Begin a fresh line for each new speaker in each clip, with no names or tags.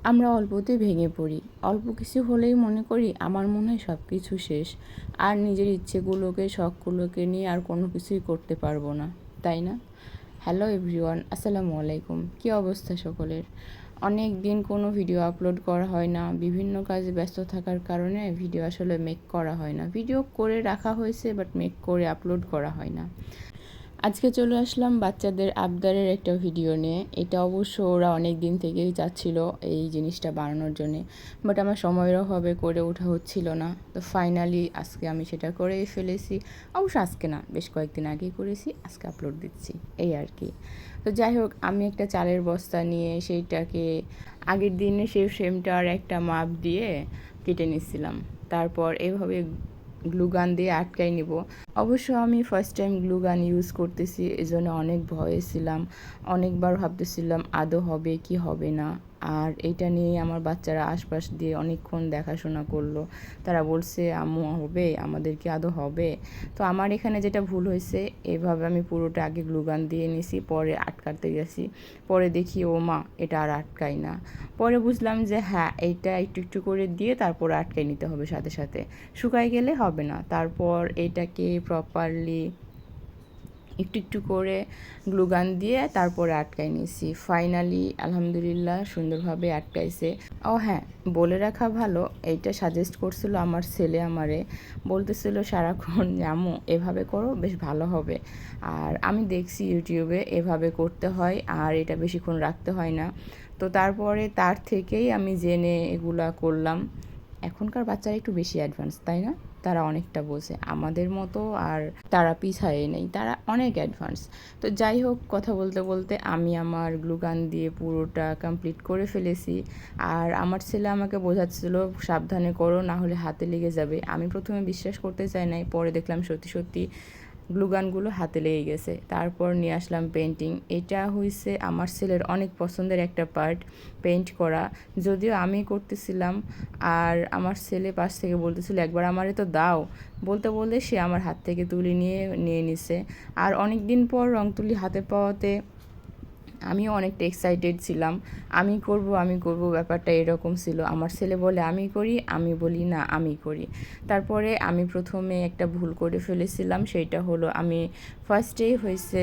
আমরা অল্পতেই ভেঙে পড়ি। অল্প কিছু হলেই মনে করি আমার মনে হয় সব কিছু শেষ, আর নিজের ইচ্ছেগুলোকে শখগুলোকে নিয়ে আর কোনো কিছুই করতে পারবো না, তাই না? হ্যালো এভরিওয়ান, আসসালামু আলাইকুম। কী অবস্থা সকলের? অনেক দিন কোনো ভিডিও আপলোড করা হয় না, বিভিন্ন কাজে ব্যস্ত থাকার কারণে ভিডিও আসলে মেক করা হয় না। ভিডিও করে রাখা হয়েছে বাট মেক করে আপলোড করা হয় না। আজকে চলে আসলাম বাচ্চাদের আবদারের একটা ভিডিও নিয়ে। এটা অবশ্য ওরা অনেক দিন থেকেই চাচ্ছিল এই জিনিসটা বানানোর জন্যে, বাট আমার সময়ের অভাবে করে ওঠা হচ্ছিল না। তো ফাইনালি আজকে আমি সেটা করেই ফেলেছি। অবশ্য আজকে না, বেশ কয়েকদিন আগেই করেছি, আজকে আপলোড দিচ্ছি, এই আর কি। তো যাই হোক, আমি একটা চালের বস্তা নিয়ে সেইটাকে আগের দিনে সেই ফ্রেমটার একটা মাপ দিয়ে কেটে নিচ্ছিলাম। তারপর এভাবে গ্লুগান দিয়ে আটকাই নিব। অবশ্য আমি ফার্স্ট টাইম গ্লুগান ইউজ করতেছি, এজন্য অনেক ভয়ে ছিলাম, অনেকবার ভাবতেছিলাম আদৌ হবে কি হবে না। আর এটা নিয়ে আমার বাচ্চারা আশপাশ দিয়ে অনেকক্ষণ দেখাশোনা করলো। তারা বলছে আম্মু হবে, আমাদের কি আদৌ হবে? তো আমার এখানে যেটা ভুল হয়েছে, এভাবে আমি পুরোটা আগে গ্লুগান দিয়ে নিছি, পরে আটকাতে গেছি। পরে দেখি ও মা, এটা আর আটকাই না। পরে বুঝলাম যে হ্যাঁ, এইটা একটু একটু করে দিয়ে তারপর আটকাই নিতে হবে সাথে সাথে, শুকাই গেলে হবে না। তারপর এটাকে প্রপারলি একটু একটু করে গ্লুগান দিয়ে তারপরে আটকাই নিয়েছি। ফাইনালি আলহামদুলিল্লাহ সুন্দরভাবে আটকাইছে। ও হ্যাঁ, বলে রাখা ভালো, এইটা সাজেস্ট করছিল আমার ছেলে আমারে, বলতেছিল সারাক্ষণ আম্মু এভাবে করো, বেশ ভালো হবে। আর আমি দেখছি ইউটিউবে এভাবে করতে হয় আর এটা বেশিক্ষণ রাখতে হয় না। তো তারপরে তার থেকেই আমি জেনে এগুলা করলাম। এখনকার বাচ্চারা একটু বেশি অ্যাডভান্স, তাই না? তারা অনেকটা বোঝে, আমাদের মতো আর তারা পিছায়ে নেই, তারা অনেক অ্যাডভান্স। তো যাই হোক, কথা বলতে বলতে আমি আমার গ্লুগান দিয়ে পুরোটা কমপ্লিট করে ফেলেছি। আর আমার ছেলে আমাকে বোঝাচ্ছিল সাবধানে করো, না হলে হাতে লেগে যাবে। আমি প্রথমে বিশ্বাস করতে চাই নাই, পরে দেখলাম সত্যি সত্যি গ্লুগানগুলো হাতে লেগে গেছে। তারপর নিয়ে আসলাম পেন্টিং। এটা হয়েছে আমার ছেলের অনেক পছন্দের একটা পার্ট, পেন্ট করা। যদিও আমি করতেছিলাম, আর আমার ছেলে পাশ থেকে বলতেছিল একবার আমারে তো দাও, বলতে বলতে সে আমার হাত থেকে তুলি নিয়ে নিয়ে নিছে। আর অনেক দিন পর রং তুলি হাতে পাওয়াতে আমিও অনেকটা এক্সাইটেড ছিলাম। আমি করব ব্যাপারটা এরকম ছিল। আমার ছেলে বলে আমি করি, আমি বলি না আমি করি। তারপরে আমি প্রথমে একটা ভুল করে ফেলেছিলাম, সেইটা হলো আমি ফার্স্টেই হয়েছে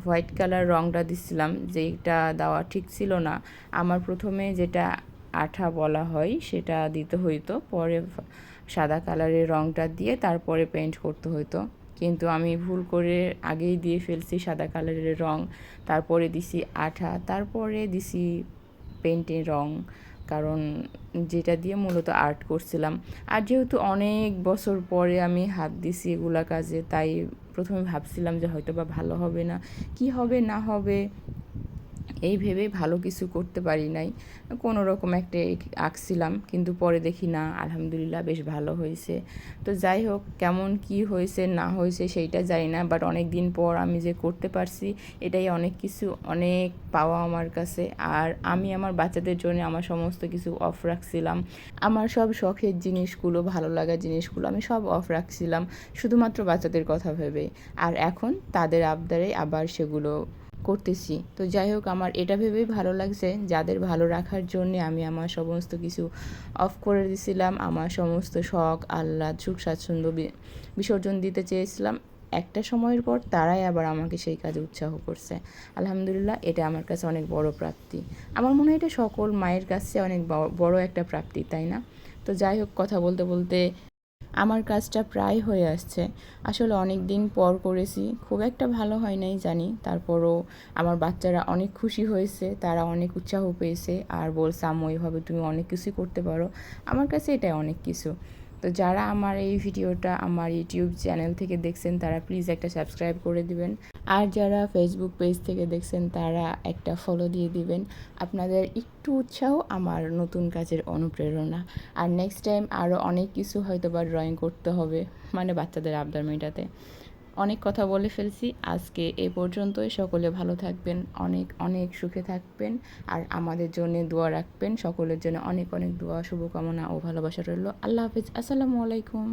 হোয়াইট কালার রঙটা দিছিলাম, যেটা দেওয়া ঠিক ছিল না। আমার প্রথমে যেটা আঠা বলা হয় সেটা দিতে হইতো, পরে সাদা কালারের রঙটা দিয়ে তারপরে পেন্ট করতে হইতো। কিন্তু আমি ভুল করে আগেই দিয়ে ফেলছি সাদা কালারের রং, তারপরে দিছি আঠা, তারপরে দিছি পেন্টের রং, কারণ যেটা দিয়ে মূলত আর্ট করছিলাম। আর যেহেতু অনেক বছর পরে আমি হাত দিছি এগুলা কাজে, তাই প্রথমে ভাবছিলাম যে হয়তো বা ভালো হবে না, কি হবে না হবে এই ভেবে ভালো কিছু করতে পারি নাই। কোনো রকম একটা আঁকছিলাম, কিন্তু পরে দেখি না, আলহামদুলিল্লাহ বেশ ভালো হয়েছে। তো যাই হোক, কেমন কি হয়েছে না হয়েছে সেইটা জানি না, বাট অনেক দিন পর আমি যে করতে পারছি, এটাই অনেক কিছু, অনেক পাওয়া আমার কাছে। আর আমি আমার বাচ্চাদের জন্য আমার সমস্ত কিছু অফ রাখছিলাম, আমার সব শখের জিনিসগুলো, ভালো লাগা জিনিসগুলো আমি সব অফ রাখছিলাম শুধুমাত্র বাচ্চাদের কথা ভেবে। আর এখন তাদের আবদারে আবার সেগুলো করতেছি। তো যাই হোক, আমার এটা ভেবেই ভালো লাগছে, যাদের ভালো রাখার জন্যে আমি আমার সমস্ত কিছু অফ করে দিয়েছিলাম, আমার সমস্ত শখ আহ্লাদ সুখ স্বাচ্ছন্দ্য বিসর্জন দিতে চেয়েছিলাম। একটা সময়ের পর তারাই আবার আমাকে সেই কাজে উৎসাহ করছে। আলহামদুলিল্লাহ, এটা আমার কাছে অনেক বড় প্রাপ্তি। আমার মনে হয় এটা সকল মায়ের কাছে অনেক বড় একটা প্রাপ্তি, তাই না? তো যাই হোক, কথা বলতে বলতে আমার কাজটা প্রায় হয়ে আসছে। আসলে অনেক দিন পর করেছি, খুব একটা ভালো হয় নাই জানি, তারপরও আমার বাচ্চারা অনেক খুশি হয়েছে, তারা অনেক উৎসাহ পেয়েছে আর বলছে আম্মু এইভাবে তুমি অনেক কিছুই করতে পারো। আমার কাছে এটাই অনেক কিছু। তো যারা আমার এই ভিডিওটা আমার ইউটিউব চ্যানেল থেকে দেখছেন তারা প্লিজ একটা সাবস্ক্রাইব করে দিবেন, আর যারা ফেসবুক পেজ থেকে দেখছেন তারা একটা ফলো দিয়ে দিবেন। আপনাদের একটু উৎসাহ আমার নতুন কাজের অনুপ্রেরণা। আর নেক্সট টাইম আরও অনেক কিছু হয়তো বা ড্রয়িং করতে হবে, মানে বাচ্চাদের আবদার মেটাতে। অনেক কথা বলে ফেলছি, আজকে এ পর্যন্তই। সকলে ভালো থাকবেন, অনেক অনেক সুখে থাকবেন, আর আমাদের জন্য দোয়া রাখবেন। সকলের জন্য অনেক অনেক দোয়া, শুভকামনা ও ভালোবাসা রইল। আল্লাহ হাফিজ, আসসালামু আলাইকুম।